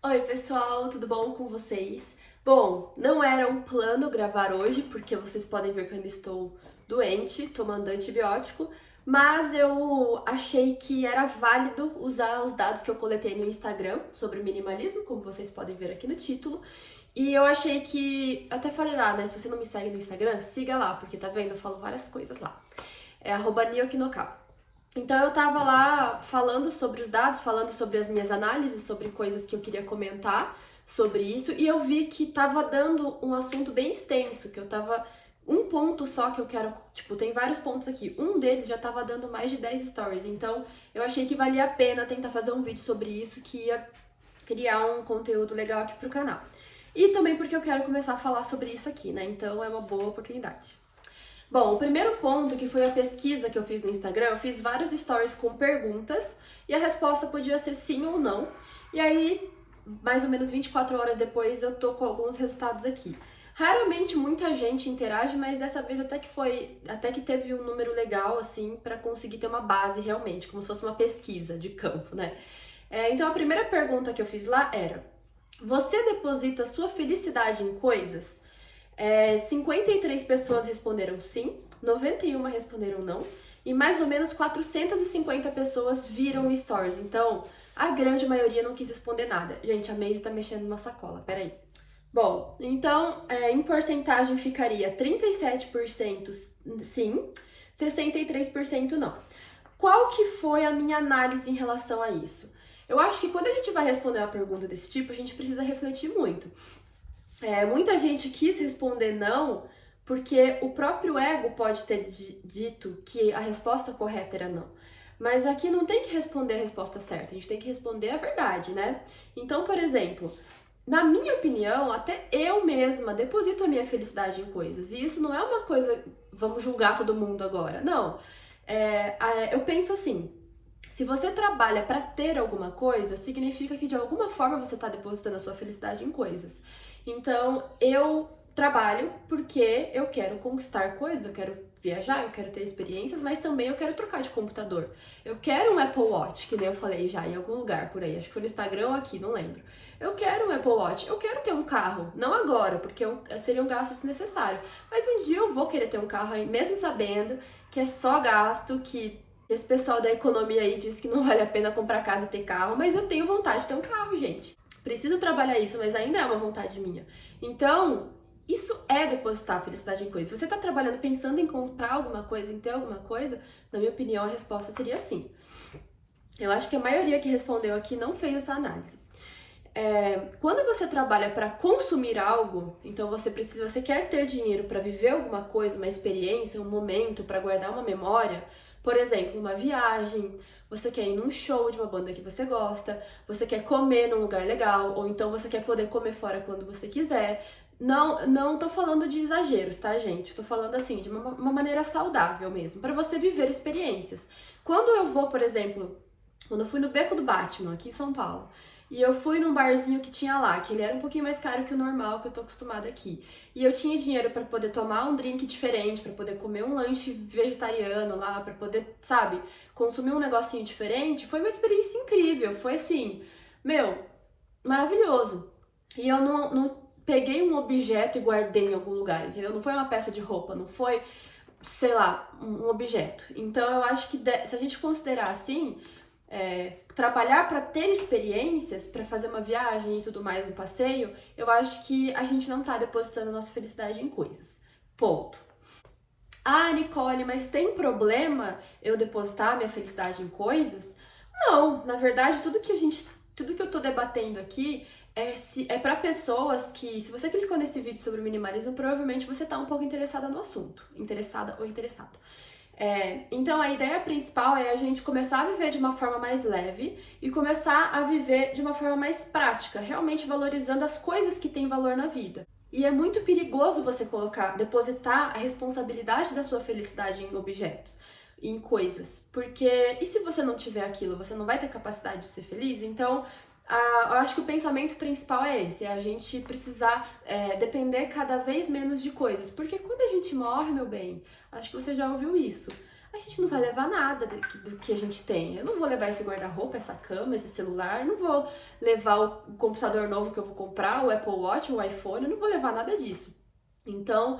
Oi, pessoal, tudo bom com vocês? Bom, não era um plano gravar hoje, porque vocês podem ver que eu ainda estou doente, tomando antibiótico, mas eu achei que era válido usar os dados que eu coletei no Instagram sobre minimalismo, como vocês podem ver aqui no título. E eu achei que. Até falei lá, né? Se você não me segue no Instagram, siga lá, porque tá vendo? Eu falo várias coisas lá. É @niokinokao. Então eu tava lá falando sobre os dados, falando sobre as minhas análises, sobre coisas que eu queria comentar sobre isso, e eu vi que tava dando um assunto bem extenso, que eu tava um ponto só que eu quero, tipo, tem vários pontos aqui. Um deles já tava dando mais de 10 stories, então eu achei que valia a pena tentar fazer um vídeo sobre isso, que ia criar um conteúdo legal aqui pro canal. E também porque eu quero começar a falar sobre isso aqui, né? Então é uma boa oportunidade. Bom, o primeiro ponto, que foi a pesquisa que eu fiz no Instagram, eu fiz vários stories com perguntas e a resposta podia ser sim ou não. E aí, mais ou menos 24 horas depois, eu tô com alguns resultados aqui. Raramente muita gente interage, mas dessa vez até que teve um número legal, assim, para conseguir ter uma base realmente, como se fosse uma pesquisa de campo, né? Então a primeira pergunta que eu fiz lá era: você deposita sua felicidade em coisas? 53 pessoas responderam sim, 91 responderam não, e mais ou menos 450 pessoas viram o stories. Então, a grande maioria não quis responder nada. Gente, a Maisie tá mexendo numa sacola, peraí. Bom, então, em porcentagem ficaria 37% sim, 63% não. Qual que foi a minha análise em relação a isso? Eu acho que quando a gente vai responder uma pergunta desse tipo, a gente precisa refletir muito. Muita gente quis responder não, porque o próprio ego pode ter dito que a resposta correta era não. Mas aqui não tem que responder a resposta certa, a gente tem que responder a verdade, né? Então, por exemplo, na minha opinião, até eu mesma deposito a minha felicidade em coisas. E isso não é uma coisa, vamos julgar todo mundo agora. Não. Eu penso assim: se você trabalha para ter alguma coisa, significa que de alguma forma você está depositando a sua felicidade em coisas. Então, eu trabalho porque eu quero conquistar coisas, eu quero viajar, eu quero ter experiências, mas também eu quero trocar de computador. Eu quero um Apple Watch, que nem eu falei já em algum lugar por aí, acho que foi no Instagram ou aqui, não lembro. Eu quero um Apple Watch, eu quero ter um carro, não agora, porque seria um gasto desnecessário. Mas um dia eu vou querer ter um carro aí, mesmo sabendo que é só gasto, que esse pessoal da economia aí diz que não vale a pena comprar casa e ter carro, mas eu tenho vontade de ter um carro, gente. Preciso trabalhar isso, mas ainda é uma vontade minha. Então, isso é depositar a felicidade em coisas. Se você tá trabalhando pensando em comprar alguma coisa, em ter alguma coisa, na minha opinião, a resposta seria sim. Eu acho que a maioria que respondeu aqui não fez essa análise. Quando você trabalha para consumir algo, então você quer ter dinheiro para viver alguma coisa, uma experiência, um momento, para guardar uma memória, por exemplo, uma viagem, você quer ir num show de uma banda que você gosta, você quer comer num lugar legal, ou então você quer poder comer fora quando você quiser. Não tô falando de exageros, tá, gente? Tô falando assim, de uma maneira saudável mesmo, para você viver experiências. Quando eu vou, por exemplo, quando eu fui no Beco do Batman, aqui em São Paulo, e eu fui num barzinho que tinha lá, que ele era um pouquinho mais caro que o normal, que eu tô acostumada aqui. E eu tinha dinheiro pra poder tomar um drink diferente, pra poder comer um lanche vegetariano lá, pra poder, sabe, consumir um negocinho diferente. Foi uma experiência incrível, foi assim, meu, maravilhoso. E eu não peguei um objeto e guardei em algum lugar, entendeu? Não foi uma peça de roupa, não foi, sei lá, um objeto. Então eu acho que se a gente considerar assim, trabalhar para ter experiências, para fazer uma viagem e tudo mais, um passeio, eu acho que a gente não tá depositando a nossa felicidade em coisas. Ponto. Ah, Nicole, mas tem problema eu depositar minha felicidade em coisas? Não, na verdade, tudo que eu tô debatendo aqui é para pessoas que, se você clicou nesse vídeo sobre minimalismo, provavelmente você tá um pouco interessada no assunto, interessada ou interessado. Então a ideia principal é a gente começar a viver de uma forma mais leve e começar a viver de uma forma mais prática, realmente valorizando as coisas que têm valor na vida. E é muito perigoso você depositar a responsabilidade da sua felicidade em objetos, em coisas, porque e se você não tiver aquilo, você não vai ter capacidade de ser feliz? Então, eu acho que o pensamento principal é esse, é a gente precisar depender cada vez menos de coisas, porque quando a gente morre, meu bem, acho que você já ouviu isso, a gente não vai levar nada do que a gente tem. Eu não vou levar esse guarda-roupa, essa cama, esse celular, não vou levar o computador novo que eu vou comprar, o Apple Watch, o iPhone, eu não vou levar nada disso. Então,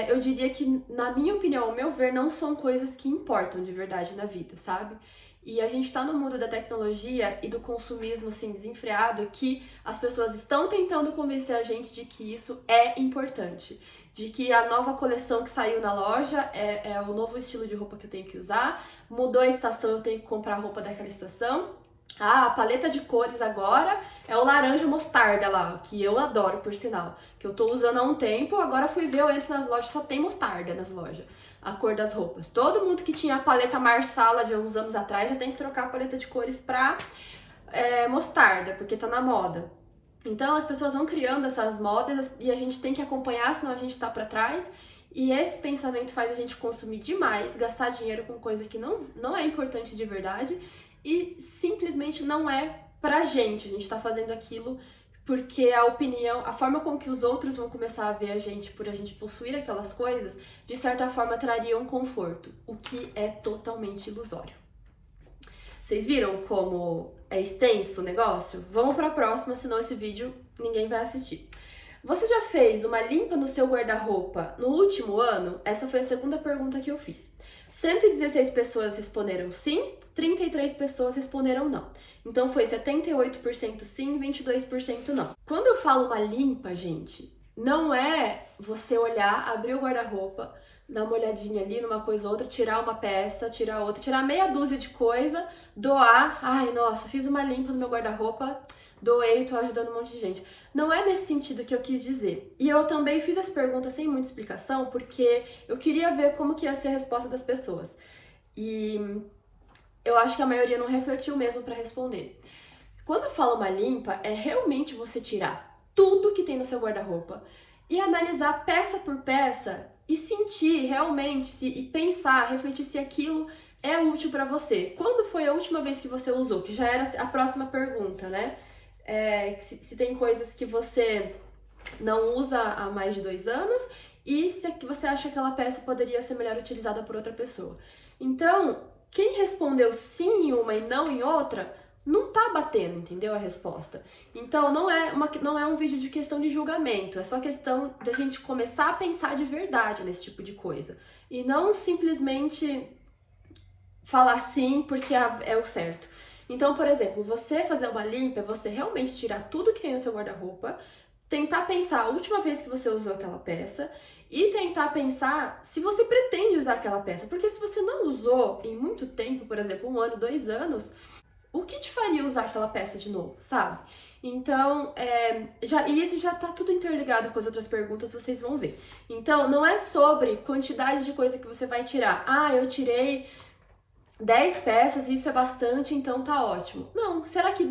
eu diria que, na minha opinião, ao meu ver, não são coisas que importam de verdade na vida, sabe? E a gente tá no mundo da tecnologia e do consumismo, assim, desenfreado, que as pessoas estão tentando convencer a gente de que isso é importante. De que a nova coleção que saiu na loja é o novo estilo de roupa que eu tenho que usar, mudou a estação, eu tenho que comprar roupa daquela estação. Ah, a paleta de cores agora é o laranja mostarda lá, que eu adoro, por sinal. Que eu tô usando há um tempo, agora fui ver, eu entro nas lojas, só tem mostarda nas lojas. A cor das roupas. Todo mundo que tinha a paleta Marsala de uns anos atrás já tem que trocar a paleta de cores pra mostarda, porque tá na moda. Então as pessoas vão criando essas modas e a gente tem que acompanhar, senão a gente tá pra trás. E esse pensamento faz a gente consumir demais, gastar dinheiro com coisa que não é importante de verdade e simplesmente não é pra gente. A gente tá fazendo aquilo porque a opinião, a forma com que os outros vão começar a ver a gente por a gente possuir aquelas coisas, de certa forma traria um conforto, o que é totalmente ilusório. Vocês viram como é extenso o negócio? Vamos pra próxima, senão esse vídeo ninguém vai assistir. Você já fez uma limpa no seu guarda-roupa no último ano? Essa foi a segunda pergunta que eu fiz. 116 pessoas responderam sim, 33 pessoas responderam não. Então foi 78% sim, 22% não. Quando eu falo uma limpa, gente, não é você olhar, abrir o guarda-roupa, dar uma olhadinha ali numa coisa ou outra, tirar uma peça, tirar outra, tirar meia dúzia de coisa, doar. Ai, nossa, fiz uma limpa no meu guarda-roupa, doei, tô ajudando um monte de gente. Não é nesse sentido que eu quis dizer. E eu também fiz as perguntas sem muita explicação, porque eu queria ver como que ia ser a resposta das pessoas. E eu acho que a maioria não refletiu mesmo para responder. Quando eu falo uma limpa, é realmente você tirar tudo que tem no seu guarda-roupa e analisar peça por peça e sentir realmente e pensar, refletir se aquilo é útil para você. Quando foi a última vez que você usou? Que já era a próxima pergunta, né? Se tem coisas que você não usa há mais de 2 anos e se você acha que aquela peça poderia ser melhor utilizada por outra pessoa. Então, quem respondeu sim em uma e não em outra, não tá batendo, entendeu? A resposta. Então, não é um vídeo de questão de julgamento, é só questão da gente começar a pensar de verdade nesse tipo de coisa. E não simplesmente falar sim porque é o certo. Então, por exemplo, você fazer uma limpa é você realmente tirar tudo que tem no seu guarda-roupa, tentar pensar a última vez que você usou aquela peça e tentar pensar se você pretende usar aquela peça. Porque se você não usou em muito tempo, por exemplo, 1 ano, 2 anos, o que te faria usar aquela peça de novo, sabe? Então, e isso já tá tudo interligado com as outras perguntas, vocês vão ver. Então, não é sobre quantidade de coisa que você vai tirar. Ah, eu tirei 10 peças, isso é bastante, então tá ótimo. Não, será que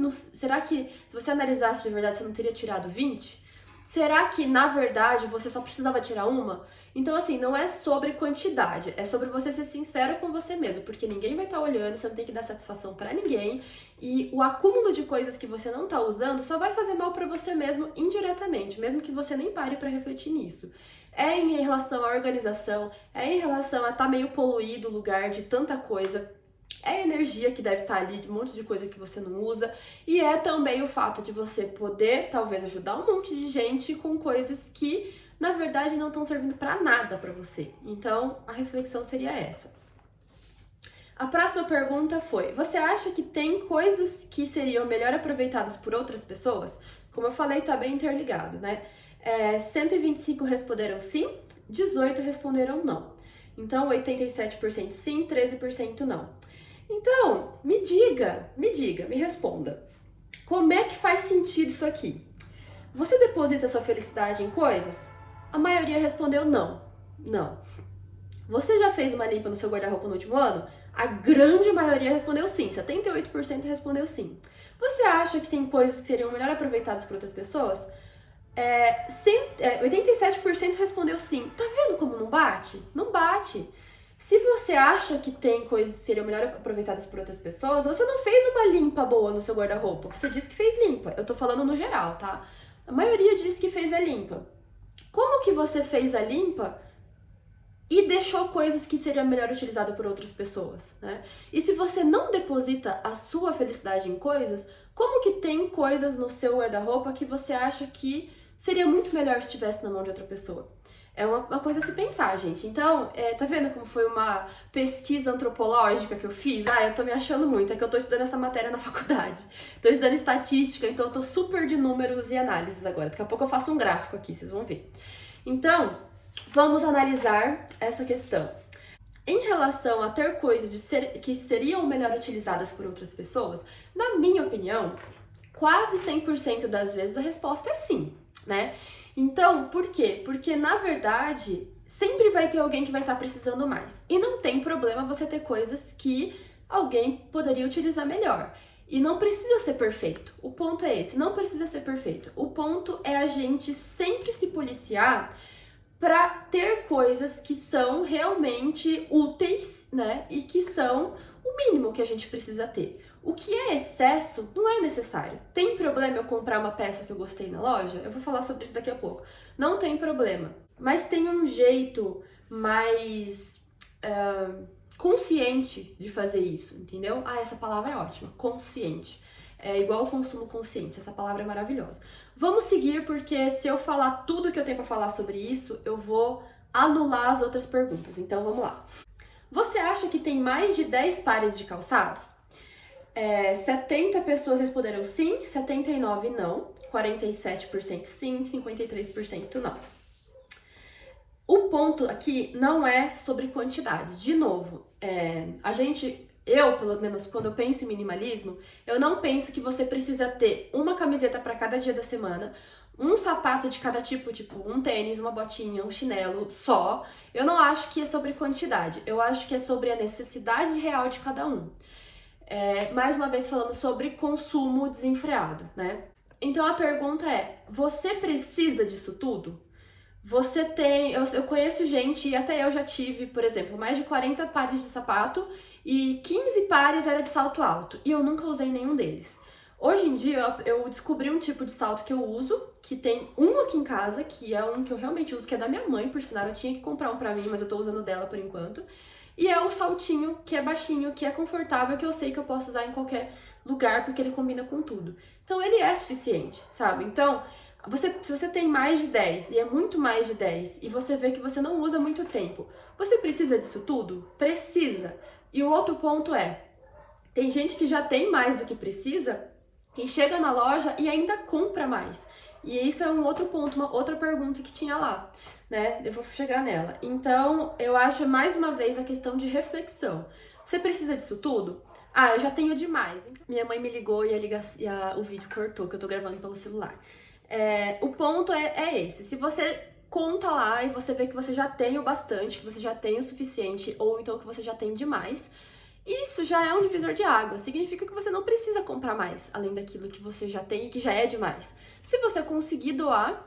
se você analisasse de verdade, você não teria tirado 20? Será que, na verdade, você só precisava tirar uma? Então, assim, não é sobre quantidade, é sobre você ser sincero com você mesmo, porque ninguém vai estar olhando, você não tem que dar satisfação pra ninguém, e o acúmulo de coisas que você não tá usando só vai fazer mal pra você mesmo indiretamente, mesmo que você nem pare pra refletir nisso. É em relação à organização, é em relação a estar meio poluído o lugar de tanta coisa, é a energia que deve estar ali, de um monte de coisa que você não usa, e é também o fato de você poder, talvez, ajudar um monte de gente com coisas que, na verdade, não estão servindo pra nada pra você. Então, a reflexão seria essa. A próxima pergunta foi: você acha que tem coisas que seriam melhor aproveitadas por outras pessoas? Como eu falei, tá bem interligado, né? 125 responderam sim, 18 responderam não. Então, 87% sim, 13% não. Então, me diga, me responda. Como é que faz sentido isso aqui? Você deposita sua felicidade em coisas? A maioria respondeu não. Não. Você já fez uma limpa no seu guarda-roupa no último ano? A grande maioria respondeu sim, 78% respondeu sim. Você acha que tem coisas que seriam melhor aproveitadas por outras pessoas? 87% respondeu sim. Tá vendo como não bate? Não bate. Se você acha que tem coisas que seriam melhor aproveitadas por outras pessoas, você não fez uma limpa boa no seu guarda-roupa. Você disse que fez limpa. Eu tô falando no geral, tá? A maioria disse que fez a limpa. Como que você fez a limpa e deixou coisas que seria melhor utilizada por outras pessoas, né? E se você não deposita a sua felicidade em coisas, como que tem coisas no seu guarda-roupa que você acha que seria muito melhor se estivesse na mão de outra pessoa? É uma coisa a se pensar, gente. Então, tá vendo como foi uma pesquisa antropológica que eu fiz? Eu tô me achando muito, é que eu tô estudando essa matéria na faculdade. Tô estudando estatística, então eu tô super de números e análises agora. Daqui a pouco eu faço um gráfico aqui, vocês vão ver. Então, vamos analisar essa questão. Em relação a ter coisas que seriam melhor utilizadas por outras pessoas, na minha opinião, quase 100% das vezes a resposta é sim, né? Então, por quê? Porque, na verdade, sempre vai ter alguém que vai estar precisando mais. E não tem problema você ter coisas que alguém poderia utilizar melhor. E não precisa ser perfeito. O ponto é esse, não precisa ser perfeito. O ponto é a gente sempre se policiar para ter coisas que são realmente úteis, né? E que são o mínimo que a gente precisa ter. O que é excesso não é necessário. Tem problema eu comprar uma peça que eu gostei na loja? Eu vou falar sobre isso daqui a pouco. Não tem problema. Mas tem um jeito mais consciente de fazer isso, entendeu? Essa palavra é ótima, consciente. É igual ao consumo consciente, essa palavra é maravilhosa. Vamos seguir, porque se eu falar tudo que eu tenho pra falar sobre isso, eu vou anular as outras perguntas. Então vamos lá. Você acha que tem mais de 10 pares de calçados? 70 pessoas responderam sim, 79 não, 47% sim, 53% não. O ponto aqui não é sobre quantidade. De novo, eu, pelo menos, quando eu penso em minimalismo, eu não penso que você precisa ter uma camiseta para cada dia da semana, um sapato de cada tipo um tênis, uma botinha, um chinelo só. Eu não acho que é sobre quantidade, eu acho que é sobre a necessidade real de cada um. Mais uma vez falando sobre consumo desenfreado, né? Então a pergunta é, você precisa disso tudo? Você tem... Eu conheço gente, e até eu já tive, por exemplo, mais de 40 pares de sapato e 15 pares era de salto alto. E eu nunca usei nenhum deles. Hoje em dia, eu descobri um tipo de salto que eu uso, que tem um aqui em casa, que é um que eu realmente uso, que é da minha mãe, por sinal. Eu tinha que comprar um pra mim, mas eu tô usando dela por enquanto. E é o saltinho, que é baixinho, que é confortável, que eu sei que eu posso usar em qualquer lugar, porque ele combina com tudo. Então, ele é suficiente, sabe? Então... se você tem mais de 10, e é muito mais de 10, e você vê que você não usa muito tempo, você precisa disso tudo? Precisa. E o outro ponto tem gente que já tem mais do que precisa e chega na loja e ainda compra mais. E isso é um outro ponto, uma outra pergunta que tinha lá, né? Eu vou chegar nela. Então, eu acho mais uma vez a questão de reflexão. Você precisa disso tudo? Eu já tenho demais. Minha mãe me ligou e o vídeo cortou, que eu tô gravando pelo celular. O ponto é esse. Se você conta lá e você vê que você já tem o bastante, que você já tem o suficiente, ou então que você já tem demais, isso já é um divisor de água. Significa que você não precisa comprar mais, além daquilo que você já tem e que já é demais. Se você conseguir doar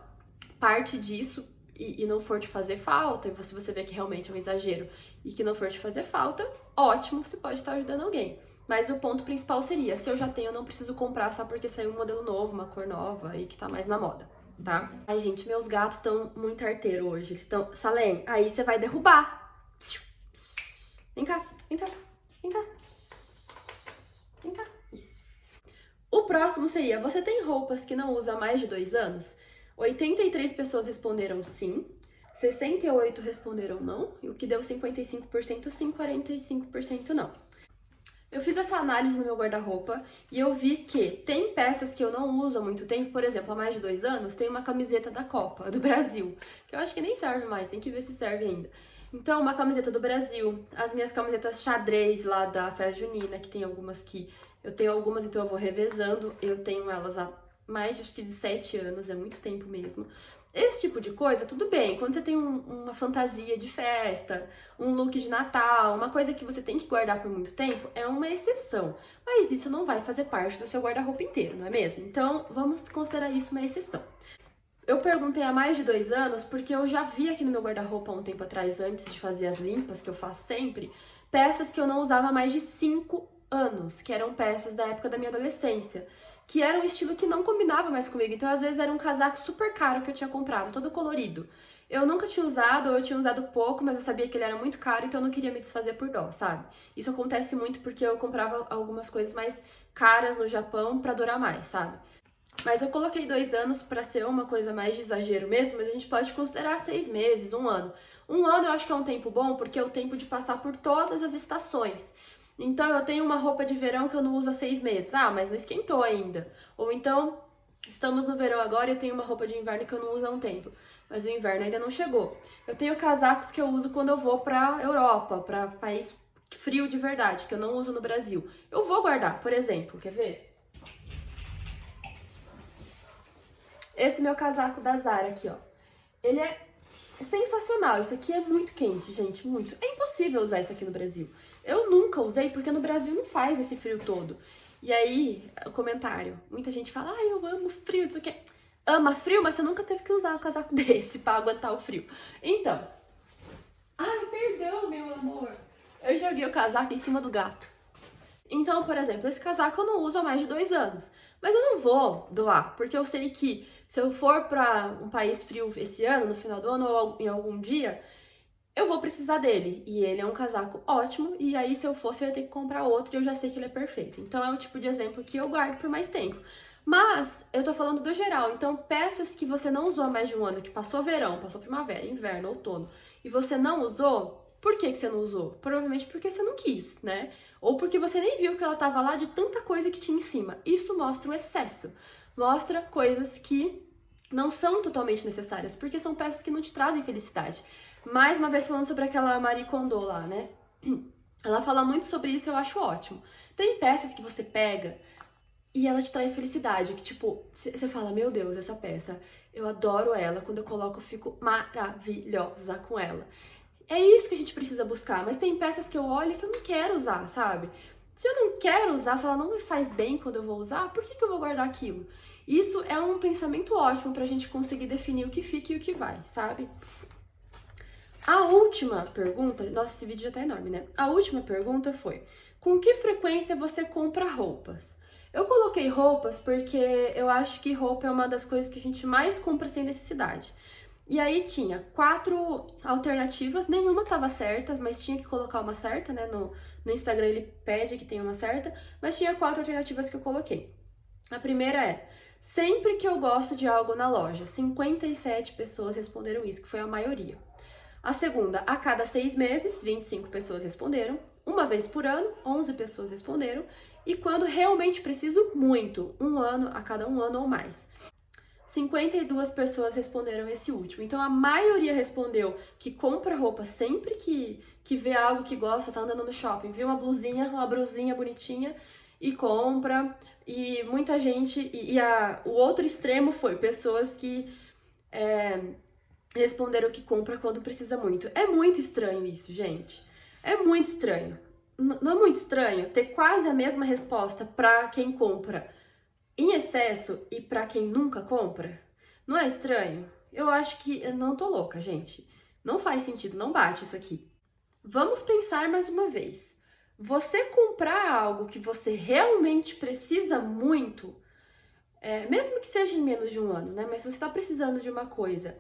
parte disso e não for te fazer falta, e se você vê que realmente é um exagero e que não for te fazer falta, ótimo, você pode estar ajudando alguém. Mas o ponto principal seria, se eu já tenho, eu não preciso comprar só porque saiu um modelo novo, uma cor nova e que tá mais na moda, tá? Ai, gente, meus gatos estão muito arteiros hoje. Eles estão... Salem, aí você vai derrubar. Vem cá, vem cá, vem cá. Vem cá, isso. O próximo seria, você tem roupas que não usa há mais de 2 anos? 83 pessoas responderam sim, 68 responderam não, e o que deu 55% sim, 45% não. Eu fiz essa análise no meu guarda-roupa e eu vi que tem peças que eu não uso há muito tempo, por exemplo, há mais de 2 anos, tem uma camiseta da Copa, do Brasil, que eu acho que nem serve mais, tem que ver se serve ainda. Então, uma camiseta do Brasil, as minhas camisetas xadrez lá da festa junina, que tem algumas que... Eu tenho algumas, então eu vou revezando, eu tenho elas há mais, acho que de 7 anos, é muito tempo mesmo. Esse tipo de coisa, tudo bem, quando você tem uma fantasia de festa, um look de Natal, uma coisa que você tem que guardar por muito tempo, é uma exceção. Mas isso não vai fazer parte do seu guarda-roupa inteiro, não é mesmo? Então, vamos considerar isso uma exceção. Eu perguntei há mais de 2 anos porque eu já vi aqui no meu guarda-roupa há um tempo atrás, antes de fazer as limpas, que eu faço sempre, peças que eu não usava há mais de 5 anos, que eram peças da época da minha adolescência, que era um estilo que não combinava mais comigo. Então, às vezes, era um casaco super caro que eu tinha comprado, todo colorido. Eu nunca tinha usado, ou eu tinha usado pouco, mas eu sabia que ele era muito caro, então eu não queria me desfazer por dó, sabe? Isso acontece muito porque eu comprava algumas coisas mais caras no Japão pra durar mais, sabe? Mas eu coloquei 2 anos pra ser uma coisa mais de exagero mesmo, mas a gente pode considerar 6 meses, um ano. Um ano eu acho que é um tempo bom porque é o tempo de passar por todas as estações. Então eu tenho uma roupa de verão que eu não uso há 6 meses. Ah, mas não esquentou ainda. Ou então, estamos no verão agora e eu tenho uma roupa de inverno que eu não uso há um tempo. Mas o inverno ainda não chegou. Eu tenho casacos que eu uso quando eu vou pra Europa, pra país frio de verdade, que eu não uso no Brasil. Eu vou guardar, por exemplo, quer ver? Esse meu casaco da Zara aqui, ó. Ele é sensacional. Isso aqui é muito quente, gente, muito. É impossível usar isso aqui no Brasil. Eu nunca usei porque no Brasil não faz esse frio todo. E aí, o comentário. Muita gente fala, ai, eu amo frio, isso aqui. Ama frio, mas você nunca teve que usar um casaco desse pra aguentar o frio. Então, ai, perdão, meu amor. Eu joguei o casaco em cima do gato. Então, por exemplo, esse casaco eu não uso há mais de 2 anos. Mas eu não vou doar, porque eu sei que se eu for para um país frio esse ano, no final do ano ou em algum dia, eu vou precisar dele. E ele é um casaco ótimo, e aí se eu fosse eu ia ter que comprar outro e eu já sei que ele é perfeito. Então é o tipo de exemplo que eu guardo por mais tempo. Mas eu tô falando do geral, então peças que você não usou há mais de um ano, que passou verão, passou primavera, inverno, outono, e você não usou, por que você não usou? Provavelmente porque você não quis, né? Ou porque você nem viu que ela tava lá de tanta coisa que tinha em cima. Isso mostra o excesso. Mostra coisas que não são totalmente necessárias, porque são peças que não te trazem felicidade. Mais uma vez falando sobre aquela Marie Kondo lá, né? Ela fala muito sobre isso e eu acho ótimo. Tem peças que você pega e ela te traz felicidade, que tipo, você fala, meu Deus, essa peça, eu adoro ela, quando eu coloco eu fico maravilhosa com ela. É isso que a gente precisa buscar, mas tem peças que eu olho que eu não quero usar, sabe? Se eu não quero usar, se ela não me faz bem quando eu vou usar, por que eu vou guardar aquilo? Isso é um pensamento ótimo pra gente conseguir definir o que fica e o que vai, sabe? A última pergunta, nossa, esse vídeo já tá enorme, né? A última pergunta foi, com que frequência você compra roupas? Eu coloquei roupas porque eu acho que roupa é uma das coisas que a gente mais compra sem necessidade. E aí tinha 4 alternativas, nenhuma tava certa, mas tinha que colocar uma certa, né? No Instagram ele pede que tenha uma certa, mas tinha 4 alternativas que eu coloquei. A primeira é, sempre que eu gosto de algo na loja. 57 pessoas responderam isso, que foi a maioria. A segunda, a cada 6 meses, 25 pessoas responderam. Uma vez por ano, 11 pessoas responderam. E quando realmente preciso, muito, um ano, a cada um ano ou mais. 52 pessoas responderam esse último. Então a maioria respondeu que compra roupa sempre que vê algo que gosta, tá andando no shopping, vê uma blusinha bonitinha e compra. E muita gente. O outro extremo foi pessoas que responderam que compra quando precisa muito. É muito estranho isso, gente. É muito estranho. Não é muito estranho ter quase a mesma resposta pra quem compra em excesso e pra quem nunca compra? Não é estranho? Eu acho que eu não tô louca, gente. Não faz sentido, não bate isso aqui. Vamos pensar mais uma vez. Você comprar algo que você realmente precisa muito, mesmo que seja em menos de um ano, né? Mas se você tá precisando de uma coisa,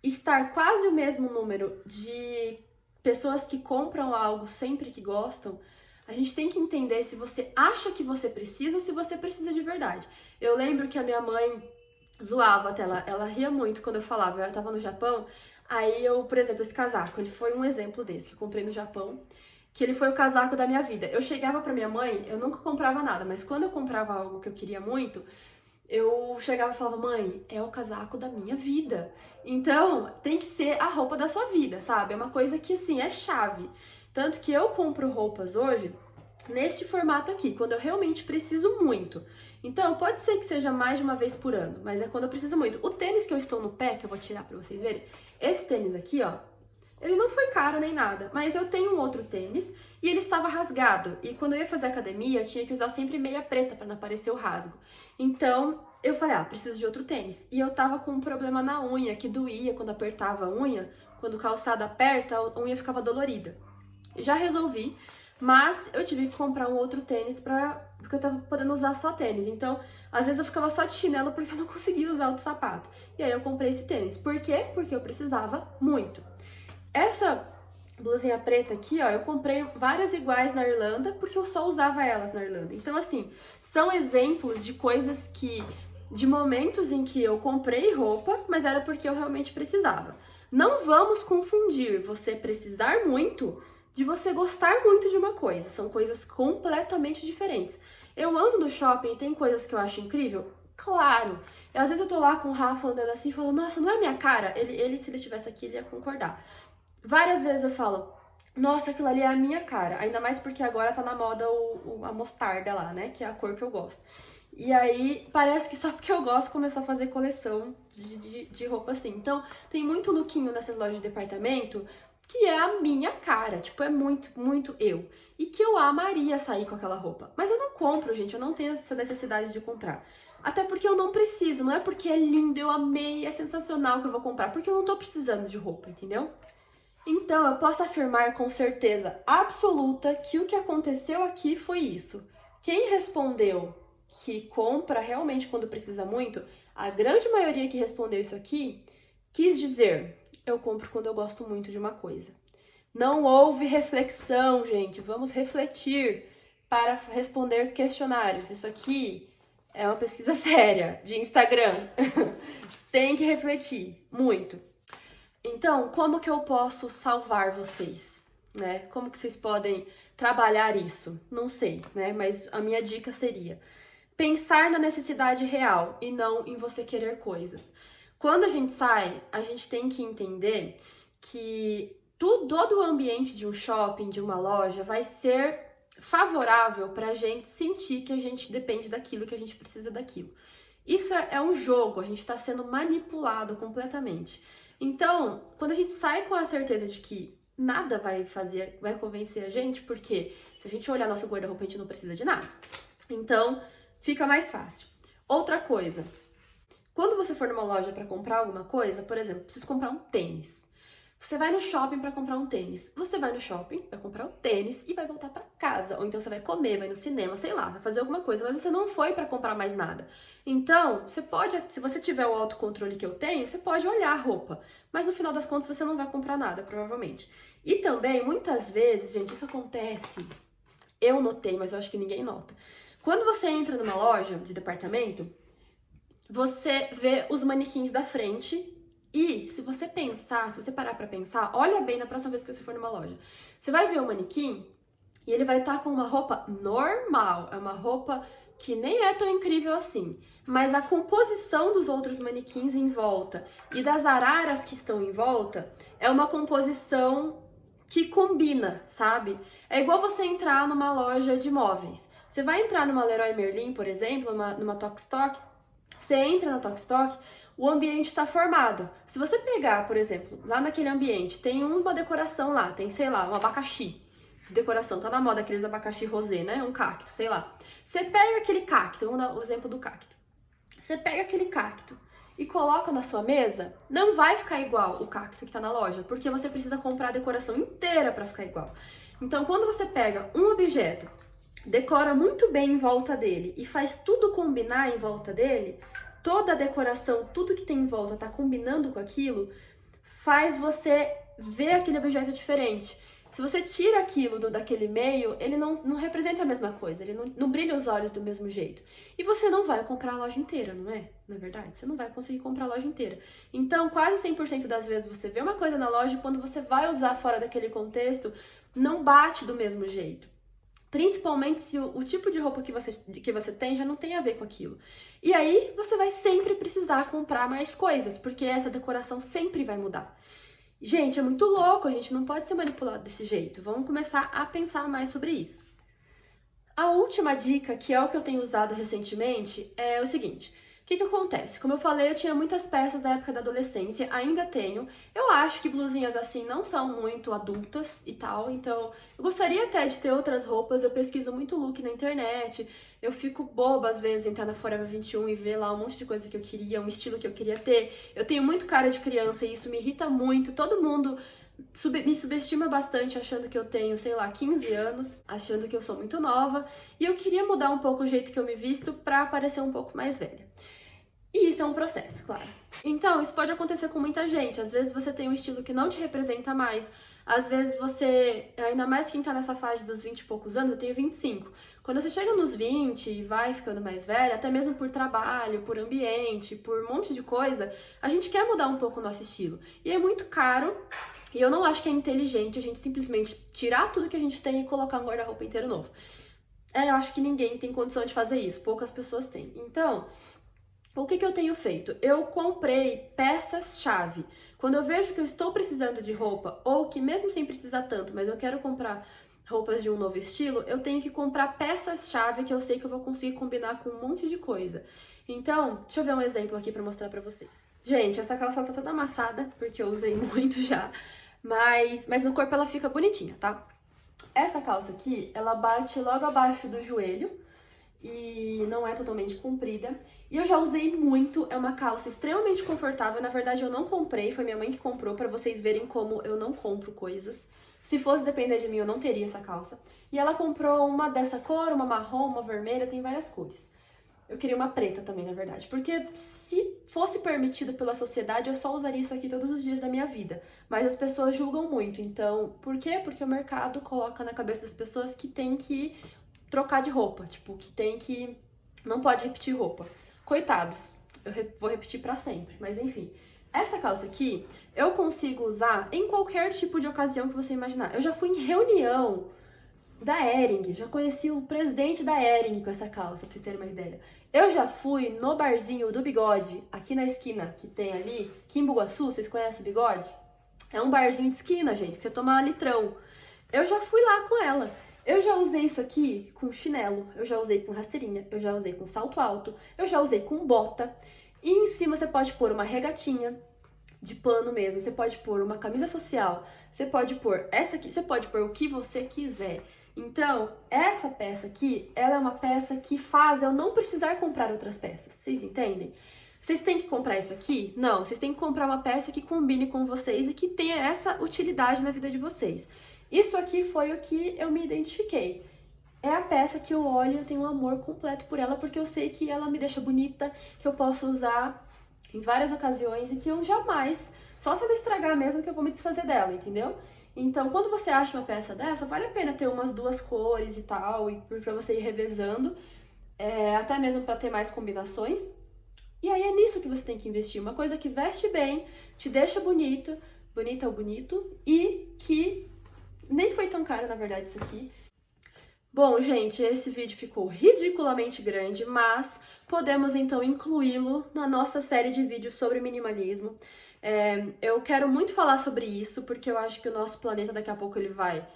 estar quase o mesmo número de pessoas que compram algo sempre que gostam, a gente tem que entender se você acha que você precisa ou se você precisa de verdade. Eu lembro que a minha mãe zoava até, ela ria muito quando eu falava, eu tava no Japão, aí eu, por exemplo, esse casaco, ele foi um exemplo desse, que eu comprei no Japão, que ele foi o casaco da minha vida. Eu chegava pra minha mãe, eu nunca comprava nada, mas quando eu comprava algo que eu queria muito, eu chegava e falava, mãe, é o casaco da minha vida. Então, tem que ser a roupa da sua vida, sabe? É uma coisa que, assim, é chave. Tanto que eu compro roupas hoje neste formato aqui, quando eu realmente preciso muito. Então, pode ser que seja mais de uma vez por ano, mas é quando eu preciso muito. O tênis que eu estou no pé, que eu vou tirar pra vocês verem, esse tênis aqui, ó, ele não foi caro nem nada, mas eu tenho um outro tênis e ele estava rasgado. E quando eu ia fazer academia, eu tinha que usar sempre meia preta para não aparecer o rasgo. Então, eu falei, preciso de outro tênis. E eu tava com um problema na unha, que doía quando apertava a unha. Quando o calçado aperta, a unha ficava dolorida. Já resolvi, mas eu tive que comprar um outro tênis pra porque eu tava podendo usar só tênis. Então, às vezes eu ficava só de chinelo porque eu não conseguia usar outro sapato. E aí eu comprei esse tênis. Por quê? Porque eu precisava muito. Essa blusinha preta aqui, ó, eu comprei várias iguais na Irlanda porque eu só usava elas na Irlanda. Então, assim, são exemplos de coisas de momentos em que eu comprei roupa, mas era porque eu realmente precisava. Não vamos confundir você precisar muito de você gostar muito de uma coisa. São coisas completamente diferentes. Eu ando no shopping e tem coisas que eu acho incrível? Claro. Às vezes eu tô lá com o Rafa andando assim e falo, nossa, não é minha cara? Ele, se ele estivesse aqui, ele ia concordar. Várias vezes eu falo, nossa, aquilo ali é a minha cara. Ainda mais porque agora tá na moda a mostarda lá, né? Que é a cor que eu gosto. E aí, parece que só porque eu gosto começou a fazer coleção de roupa assim. Então, tem muito lookinho nessas lojas de departamento que é a minha cara. Tipo, é muito, muito eu. E que eu amaria sair com aquela roupa. Mas eu não compro, gente. Eu não tenho essa necessidade de comprar. Até porque eu não preciso. Não é porque é lindo, eu amei, é sensacional que eu vou comprar. Porque eu não tô precisando de roupa, entendeu? Então, eu posso afirmar com certeza absoluta que o que aconteceu aqui foi isso. Quem respondeu que compra realmente quando precisa muito, a grande maioria que respondeu isso aqui quis dizer: eu compro quando eu gosto muito de uma coisa. Não houve reflexão, gente. Vamos refletir para responder questionários. Isso aqui é uma pesquisa séria de Instagram. Tem que refletir muito. Então, como que eu posso salvar vocês, né? Como que vocês podem trabalhar isso? Não sei, né? Mas a minha dica seria pensar na necessidade real e não em você querer coisas. Quando a gente sai, a gente tem que entender que todo o ambiente de um shopping, de uma loja, vai ser favorável para a gente sentir que a gente depende daquilo, que a gente precisa daquilo. Isso é um jogo, a gente está sendo manipulado completamente. Então, quando a gente sai com a certeza de que nada vai convencer a gente, porque se a gente olhar nosso guarda-roupa, a gente não precisa de nada. Então, fica mais fácil. Outra coisa, quando você for numa loja para comprar alguma coisa, por exemplo, preciso comprar um tênis. Você vai no shopping para comprar um tênis. Você vai no shopping, vai comprar o tênis e vai voltar para casa. Ou então você vai comer, vai no cinema, sei lá, vai fazer alguma coisa, mas você não foi para comprar mais nada. Então, você pode, se você tiver o autocontrole que eu tenho, você pode olhar a roupa. Mas no final das contas você não vai comprar nada, provavelmente. E também, muitas vezes, gente, isso acontece. Eu notei, mas eu acho que ninguém nota. Quando você entra numa loja de departamento, você vê os manequins da frente. E se você pensar, se você parar pra pensar, olha bem na próxima vez que você for numa loja. Você vai ver o manequim e ele vai estar com uma roupa normal. É uma roupa que nem é tão incrível assim. Mas a composição dos outros manequins em volta e das araras que estão em volta é uma composição que combina, sabe? É igual você entrar numa loja de móveis. Você vai entrar numa Leroy Merlin, por exemplo, numa Tok Stock. Você entra na Tok Stock, o ambiente está formado. Se você pegar, por exemplo, lá naquele ambiente, tem uma decoração lá, tem, sei lá, um abacaxi. Decoração, tá na moda aqueles abacaxi rosé, né? Um cacto, sei lá. Você pega aquele cacto, vamos dar o exemplo do cacto. Você pega aquele cacto e coloca na sua mesa, não vai ficar igual o cacto que tá na loja, porque você precisa comprar a decoração inteira para ficar igual. Então, quando você pega um objeto, decora muito bem em volta dele e faz tudo combinar em volta dele, toda a decoração, tudo que tem em volta tá combinando com aquilo, faz você ver aquele objeto diferente. Se você tira aquilo daquele meio, ele não representa a mesma coisa, ele não brilha os olhos do mesmo jeito. E você não vai comprar a loja inteira, não é? Na verdade, você não vai conseguir comprar a loja inteira. Então, quase 100% das vezes você vê uma coisa na loja e quando você vai usar fora daquele contexto, não bate do mesmo jeito. Principalmente se o tipo de roupa que você tem já não tem a ver com aquilo. E aí, você vai sempre precisar comprar mais coisas, porque essa decoração sempre vai mudar. Gente, é muito louco, a gente não pode ser manipulado desse jeito. Vamos começar a pensar mais sobre isso. A última dica, que é o que eu tenho usado recentemente, é o seguinte. O que acontece? Como eu falei, eu tinha muitas peças da época da adolescência, ainda tenho. Eu acho que blusinhas assim não são muito adultas e tal, então eu gostaria até de ter outras roupas. Eu pesquiso muito look na internet, eu fico boba às vezes entrar na Forever 21 e ver lá um monte de coisa que eu queria, um estilo que eu queria ter. Eu tenho muito cara de criança e isso me irrita muito. Todo mundo me subestima bastante achando que eu tenho, sei lá, 15 anos, achando que eu sou muito nova, e eu queria mudar um pouco o jeito que eu me visto pra parecer um pouco mais velha. E isso é um processo, claro. Então, isso pode acontecer com muita gente. Às vezes você tem um estilo que não te representa mais. Às vezes você, ainda mais quem tá nessa fase dos 20 e poucos anos, eu tenho 25. Quando você chega nos 20 e vai ficando mais velha, até mesmo por trabalho, por ambiente, por um monte de coisa, a gente quer mudar um pouco o nosso estilo. E é muito caro, e eu não acho que é inteligente a gente simplesmente tirar tudo que a gente tem e colocar um guarda-roupa inteiro novo. Eu acho que ninguém tem condição de fazer isso, poucas pessoas têm. Então, o que eu tenho feito? Eu comprei peças-chave. Quando eu vejo que eu estou precisando de roupa, ou que mesmo sem precisar tanto, mas eu quero comprar roupas de um novo estilo, eu tenho que comprar peças-chave que eu sei que eu vou conseguir combinar com um monte de coisa. Então, deixa eu ver um exemplo aqui pra mostrar pra vocês. Gente, essa calça tá toda amassada, porque eu usei muito já, mas no corpo ela fica bonitinha, tá? Essa calça aqui, ela bate logo abaixo do joelho, e não é totalmente comprida. E eu já usei muito, é uma calça extremamente confortável. Na verdade, eu não comprei, foi minha mãe que comprou, pra vocês verem como eu não compro coisas. Se fosse depender de mim, eu não teria essa calça. E ela comprou uma dessa cor, uma marrom, uma vermelha, tem várias cores. Eu queria uma preta também, na verdade, porque se fosse permitido pela sociedade, eu só usaria isso aqui todos os dias da minha vida. Mas as pessoas julgam muito, então, por quê? Porque o mercado coloca na cabeça das pessoas que tem que trocar de roupa, tipo, que tem que... não pode repetir roupa. Coitados, vou repetir pra sempre, mas enfim. Essa calça aqui, eu consigo usar em qualquer tipo de ocasião que você imaginar. Eu já fui em reunião da Hering, já conheci o presidente da Hering com essa calça, pra vocês terem uma ideia. Eu já fui no barzinho do Bigode, aqui na esquina que tem ali, Quimbuguaçu, vocês conhecem o Bigode? É um barzinho de esquina, gente, que você toma litrão. Eu já fui lá com ela. Eu já usei isso aqui com chinelo, eu já usei com rasteirinha, eu já usei com salto alto, eu já usei com bota. E em cima você pode pôr uma regatinha de pano mesmo, você pode pôr uma camisa social, você pode pôr essa aqui, você pode pôr o que você quiser. Então, essa peça aqui, ela é uma peça que faz eu não precisar comprar outras peças, vocês entendem? Vocês têm que comprar isso aqui? Não, vocês têm que comprar uma peça que combine com vocês e que tenha essa utilidade na vida de vocês. Isso aqui foi o que eu me identifiquei. É a peça que eu olho e eu tenho um amor completo por ela, porque eu sei que ela me deixa bonita, que eu posso usar em várias ocasiões e que eu jamais, só se ela estragar mesmo, que eu vou me desfazer dela, entendeu? Então, quando você acha uma peça dessa, vale a pena ter umas duas cores e tal, e pra você ir revezando, até mesmo pra ter mais combinações. E aí é nisso que você tem que investir, uma coisa que veste bem, te deixa bonita, bonita ou bonito, e que nem foi tão caro, na verdade, isso aqui. Bom, gente, esse vídeo ficou ridiculamente grande, mas podemos então incluí-lo na nossa série de vídeos sobre minimalismo. Eu quero muito falar sobre isso, porque eu acho que o nosso planeta daqui a pouco ele vai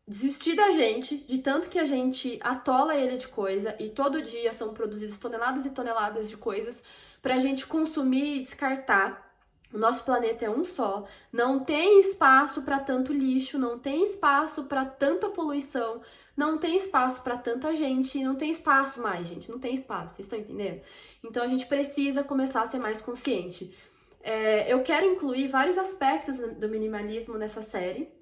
desistir da gente, de tanto que a gente atola ele de coisa, e todo dia são produzidas toneladas e toneladas de coisas pra gente consumir e descartar. O nosso planeta é um só, não tem espaço para tanto lixo, não tem espaço para tanta poluição, não tem espaço para tanta gente, não tem espaço mais, gente, não tem espaço, vocês estão entendendo? Então a gente precisa começar a ser mais consciente. Eu quero incluir vários aspectos do minimalismo nessa série.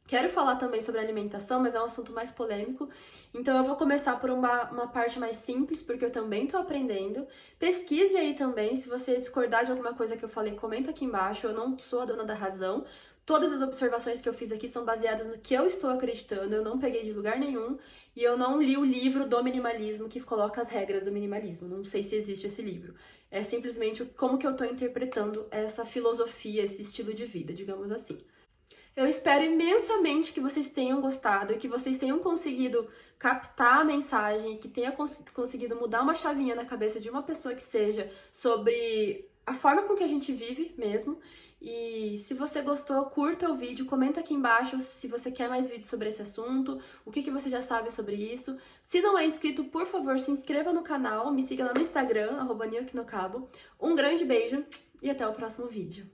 Quero falar também sobre alimentação, mas é um assunto mais polêmico. Então eu vou começar por uma parte mais simples, porque eu também tô aprendendo. Pesquise aí também, se você discordar de alguma coisa que eu falei, comenta aqui embaixo. Eu não sou a dona da razão. Todas as observações que eu fiz aqui são baseadas no que eu estou acreditando, eu não peguei de lugar nenhum. E eu não li o livro do minimalismo que coloca as regras do minimalismo. Não sei se existe esse livro. É simplesmente como que eu tô interpretando essa filosofia, esse estilo de vida, digamos assim. Eu espero imensamente que vocês tenham gostado e que vocês tenham conseguido captar a mensagem, que tenha conseguido mudar uma chavinha na cabeça de uma pessoa que seja sobre a forma com que a gente vive mesmo. E se você gostou, curta o vídeo, comenta aqui embaixo se você quer mais vídeos sobre esse assunto, o que você já sabe sobre isso. Se não é inscrito, por favor, se inscreva no canal, me siga lá no Instagram, @nioquinocabo. Um grande beijo e até o próximo vídeo.